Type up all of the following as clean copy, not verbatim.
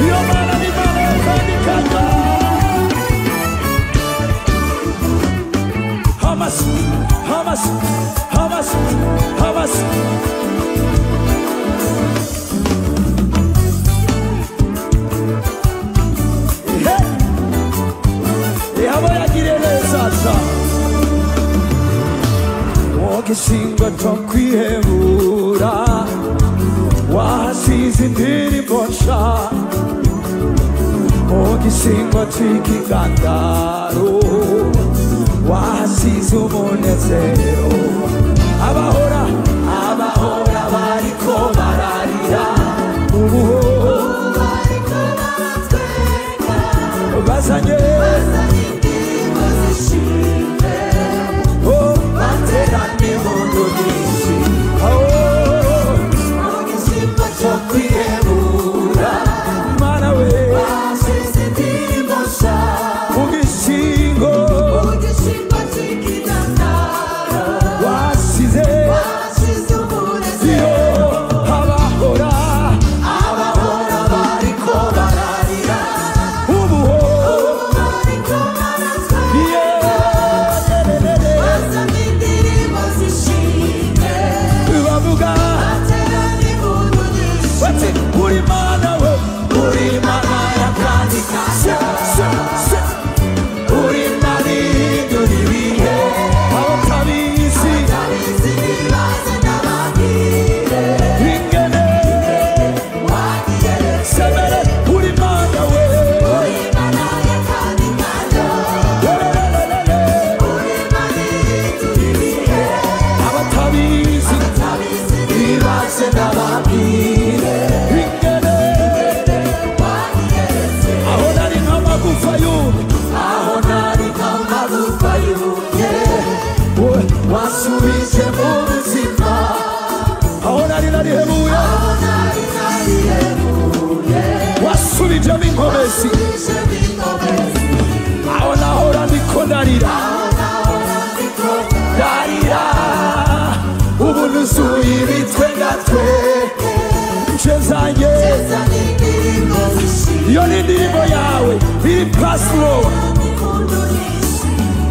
iyo mana ni mana yakandikanya Hamas Hamas Hamas Hamas Wogishingo cyo kwihebura wasize indirimbo nsha Wogishingo cy'ikigandaro wasize umunezero abahora bariko bararira ubuho bariko baratwenga bazanye ahora niko ndarira ubu nuzuye ibitwenga twe nshezanye iyo ni indirimbo yawe iri pasiro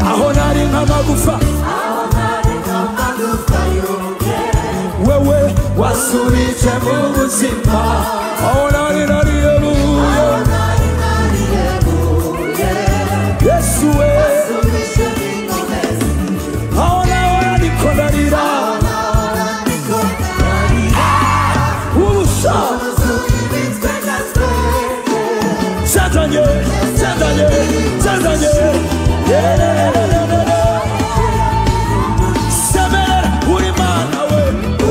aho nari nk'amagufa wewe wasubije mu buzima aho nari nariyebuye Yesu we aho nahora niko ndarira ubusha Santanye Semera uri mana we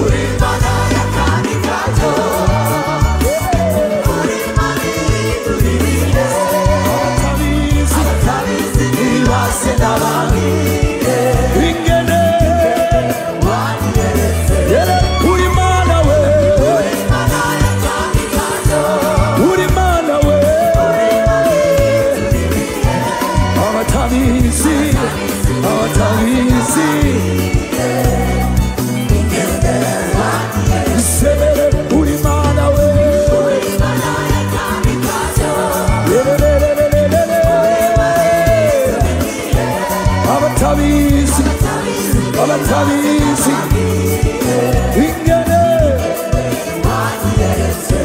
uri mana yakandikajo uri mani turibire abatabizi ibase n'abangire ingene wangeretse uri mana we uri mana yakandikajo uri mana we abatabizi Semere uri mana we uri mana yakandikajo abatabizi ingene wangeretse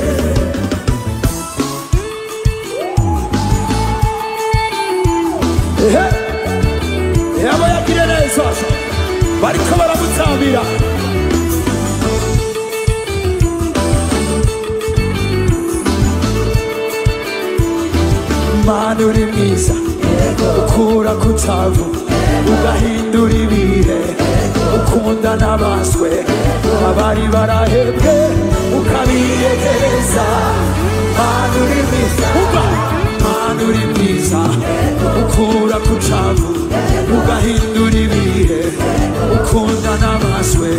aba yakire neza bariko baramutambira Mana uri mwiza ukura kutavu ugahindura ibihe ukunda n'abaswe abari barahebwe ukabiyegereza Mana uri mwiza Mana uri mwiza ukura kucavu ugahindura ibihe ukunda n'abaswe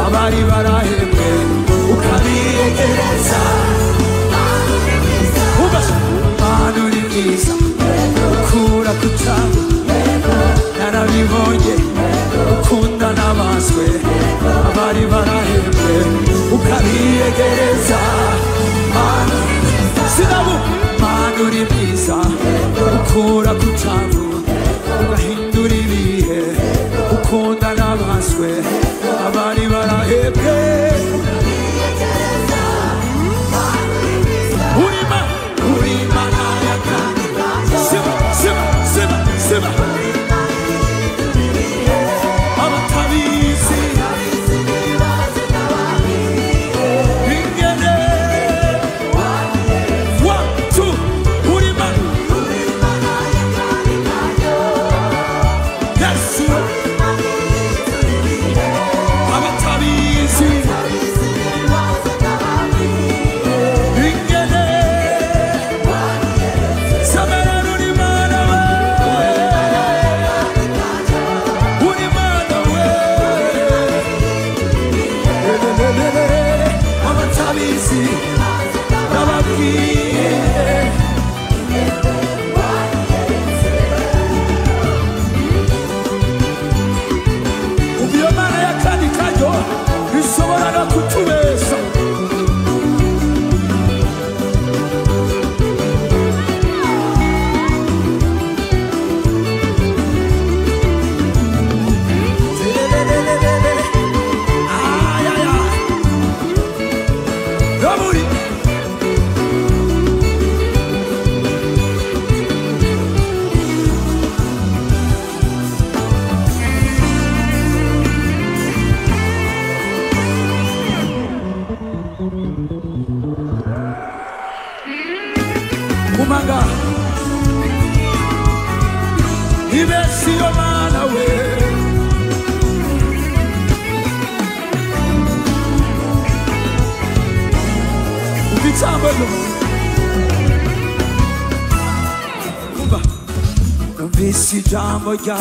abari barahebwe ukabiyegereza Mana uri mwiza ukura kucavu narabibonye ukunda n'abaswe abari barahebwe ukabiyegereza Mana sinabu wagiye ubiyo mana ya kandi karyo ishobora no kutubesha Kumanga ibesi yo mana we ubitsambayo kumba numvise ijambo rya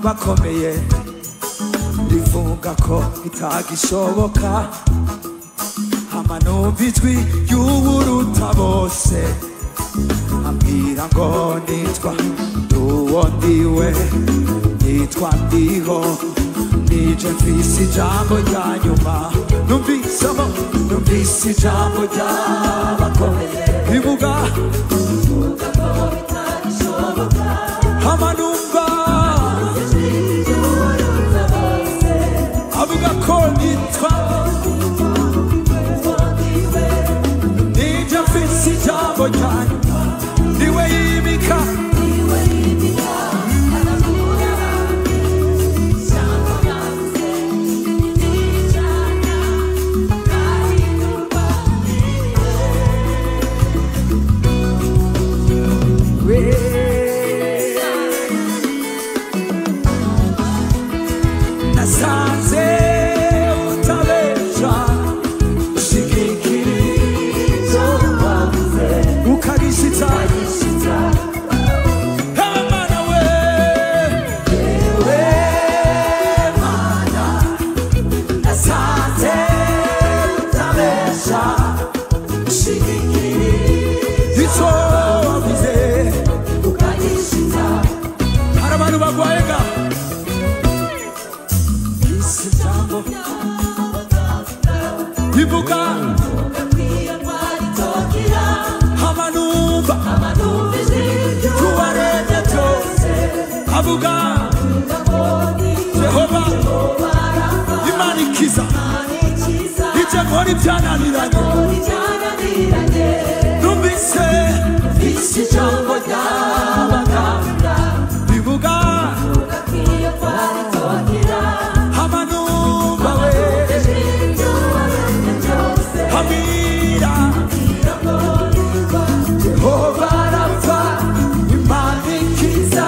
bakomeye rivuga ko itagishoboka hama numva ijwi ry'uburuta bose ambwira ngo nitwa uwo ndiwe nitwa ndiho nije mfise ijambo rya nyuma numvise ijambo ry'abakomeye rivuga ko bitagishoboka hama numva avuga ko nitwa nije mfise ijambo rya nyuma niwe yimika nasanze utabesha ushigikirizo wavuze ukagishitsa Mana we mana nasanze utabesha ushigikirizo wavuze ukagishitsa hari abantu bagwayenga ivuga hamanumba tuwarenya byose avuga Jehova Imana ikiza ije nkora ibyananiranye numvise ijambo ry'abaganga bivuga hamanumba we Hamira Jehova Rafa Imana ikiza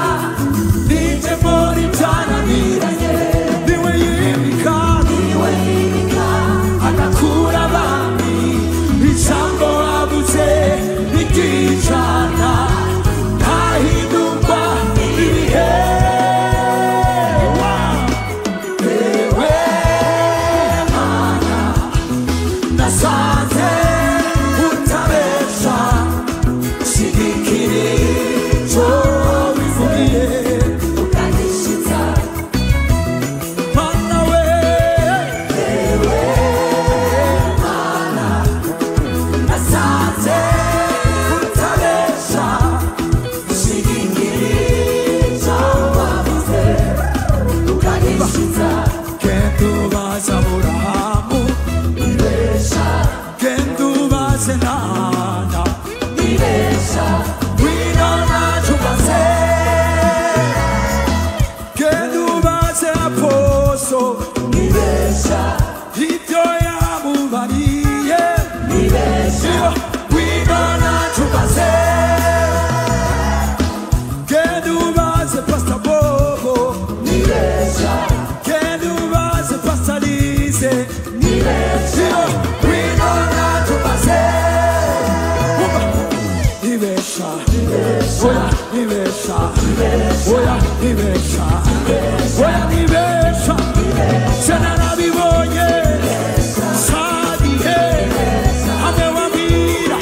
nije muri byananiranye niwe yimika agakura abami ijambo abuze rikicana ntahindurwa ibihe nasanze utabesha ushigikirizo wivugiye ukagishitsa Mana we Mana nasanze utabesha ushigikirizo wavuze ukagishitsa kendubaza Aburahamu Nana Ibesha Winona Chubase Kedubase Aposo Ibesha Ibyo yamubariye Ibesha Winona Chubase Kedubase Pastor Bobo Ibesha Kedubase Pastor Lise Ibesha Winona Chubase Ibesha, oya Ibesha, oya Ibesha, oya Ibesha, Sena nabibonye, Sadihe, amewambira,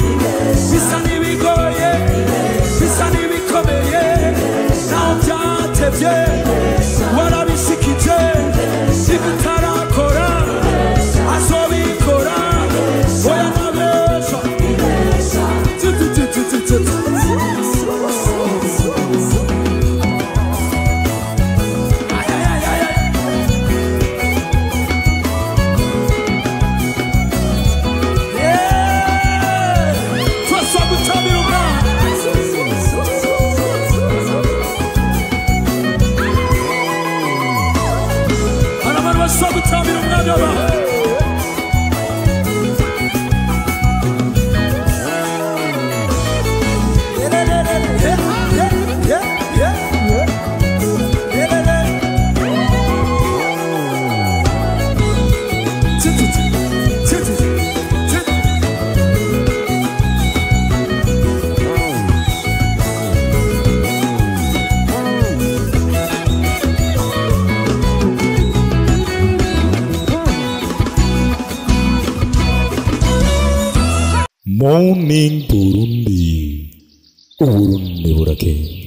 Morning Burundi, Uburundi burake.